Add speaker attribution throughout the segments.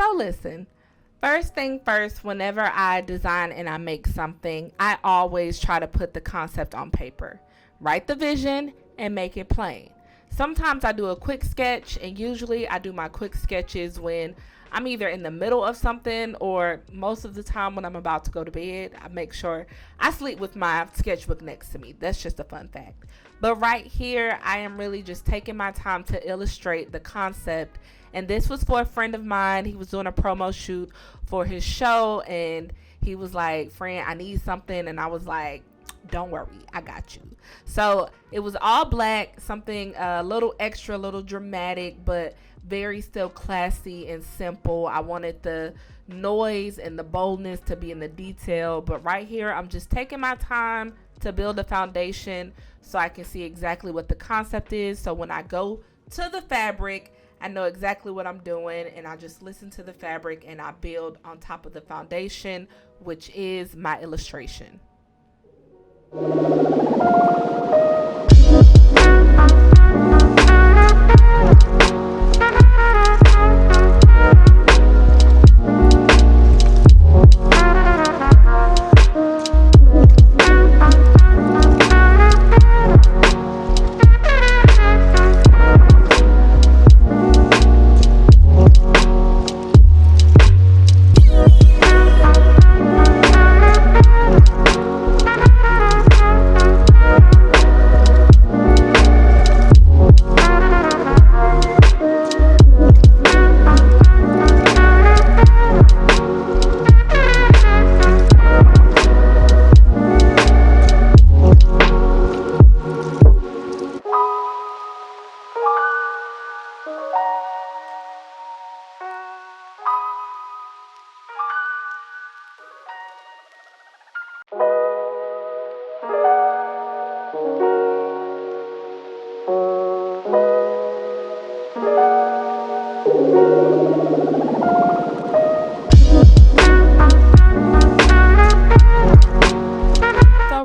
Speaker 1: So listen, first thing first, whenever I design and I make something, I always try to put the concept on paper, write the vision, and make it plain. Sometimes I do a quick sketch, and usually I do my quick sketches when I'm either in the middle of something, or most of the time when I'm about to go to bed. I make sure I sleep with my sketchbook next to me. That's just a fun fact. But right here, I am really just taking my time to illustrate the concept. And this was for a friend of mine. He was doing a promo shoot for his show, and he was like, "Friend, I need something." And I was like, "Don't worry, I got you." So it was all black, something a little extra, a little dramatic, but very still classy and simple. I wanted the noise and the boldness to be in the detail, but right here I'm just taking my time to build a foundation so I can see exactly what the concept is. So when I go to the fabric, I know exactly what I'm doing, and I just listen to the fabric and I build on top of the foundation, which is my illustration.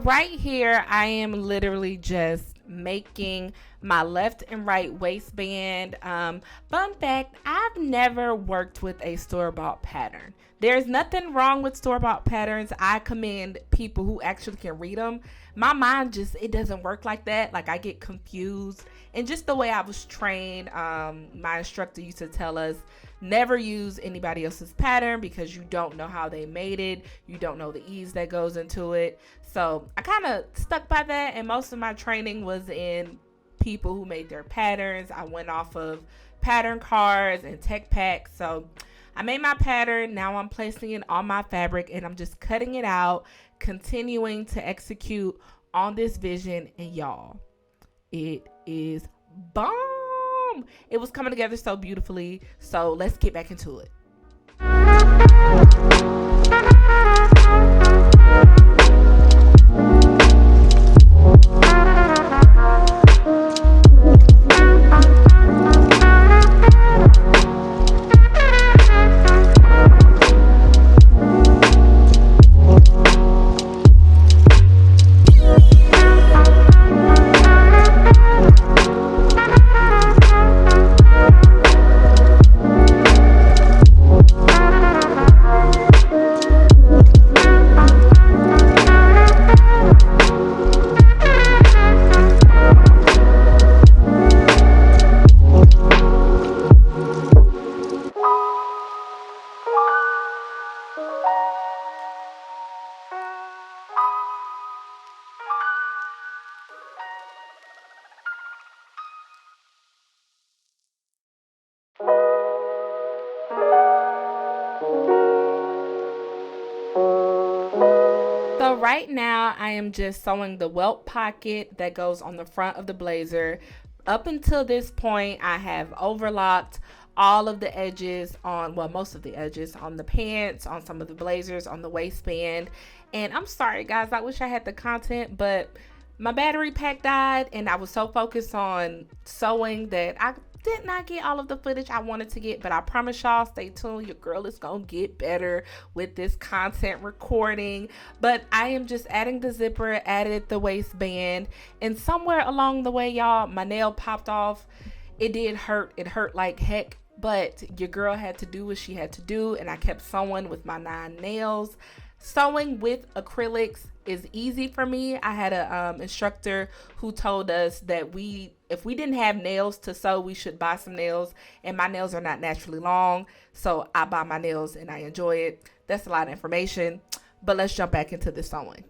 Speaker 1: Right here, I am literally just making my left and right waistband. Fun fact, I've never worked with a store-bought pattern. There's nothing wrong with store-bought patterns. I commend people who actually can read them. My mind it doesn't work like that. Like, I get confused. And just the way I was trained, my instructor used to tell us, never use anybody else's pattern because you don't know how they made it. You don't know the ease that goes into it. So I kind of stuck by that, and most of my training was in people who made their patterns. I went off of pattern cards and tech packs. So I made my pattern. Now I'm placing it on my fabric, and I'm just cutting it out, continuing to execute on this vision. And y'all, it is bomb. It was coming together so beautifully. So let's get back into it. So right now I am just sewing the welt pocket that goes on the front of the blazer. Up until this point, I have overlocked all of the edges on, well, most of the edges on the pants, on some of the blazers, on the waistband. And I'm sorry guys, I wish I had the content, but my battery pack died and I was so focused on sewing that I did not get all of the footage I wanted to get. But I promise y'all, stay tuned. Your girl is gonna get better with this content recording. But I am just adding the zipper, added the waistband, and somewhere along the way, y'all, my nail popped off. It did hurt. It hurt like heck, but your girl had to do what she had to do, and I kept sewing with my 9 nails. Sewing with acrylics is easy for me. I had a instructor who told us that if we didn't have nails to sew, we should buy some nails, and my nails are not naturally long, so I buy my nails and I enjoy it. That's a lot of information, but let's jump back into the sewing.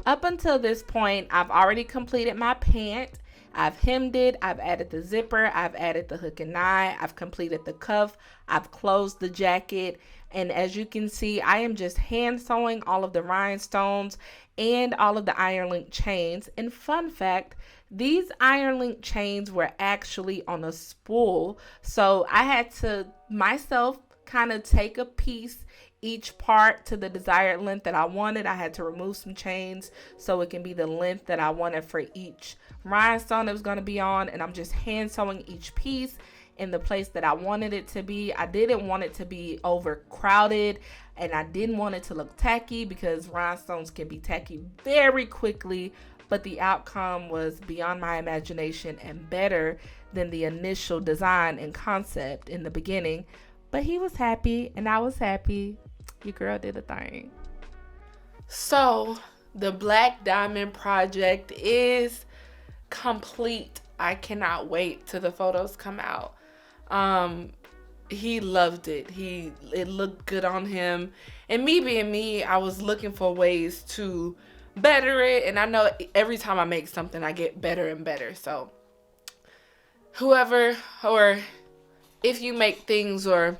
Speaker 1: Up until this point, I've already completed my pant. I've hemmed it, I've added the zipper, I've added the hook and eye, I've completed the cuff, I've closed the jacket, and as you can see, I am just hand sewing all of the rhinestones and all of the iron link chains. And fun fact, these iron link chains were actually on a spool, so I had to myself kind of take a piece each part to the desired length that I wanted. I had to remove some chains so it can be the length that I wanted for each rhinestone that was going to be on, and I'm just hand sewing each piece in the place that I wanted it to be. I didn't want it to be overcrowded, and I didn't want it to look tacky because rhinestones can be tacky very quickly, but the outcome was beyond my imagination and better than the initial design and concept in the beginning. But he was happy and I was happy. Your girl did a thing. So the Black Diamond project is complete. I cannot wait till the photos come out. He loved it. It looked good on him. And me being me, I was looking for ways to better it. And I know every time I make something, I get better and better. So whoever, or if you make things, or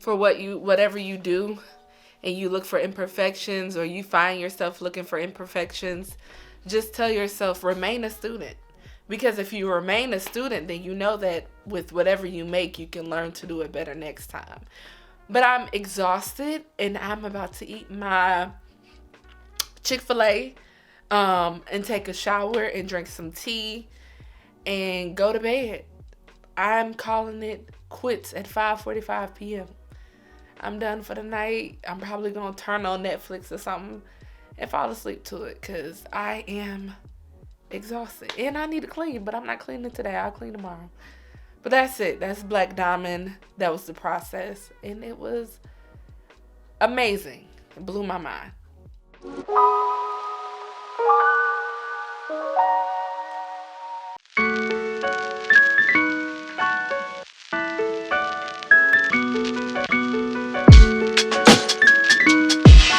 Speaker 1: for whatever you do, and you look for imperfections, or you find yourself looking for imperfections, just tell yourself, remain a student. Because if you remain a student, then you know that with whatever you make, you can learn to do it better next time. But I'm exhausted, and I'm about to eat my Chick-fil-A, and take a shower and drink some tea and go to bed. I'm calling it quits at 5:45 p.m. I'm done for the night. I'm probably going to turn on Netflix or something and fall asleep to it because I am exhausted. And I need to clean, but I'm not cleaning today. I'll clean tomorrow. But that's it. That's Black Diamond. That was the process. And it was amazing. It blew my mind.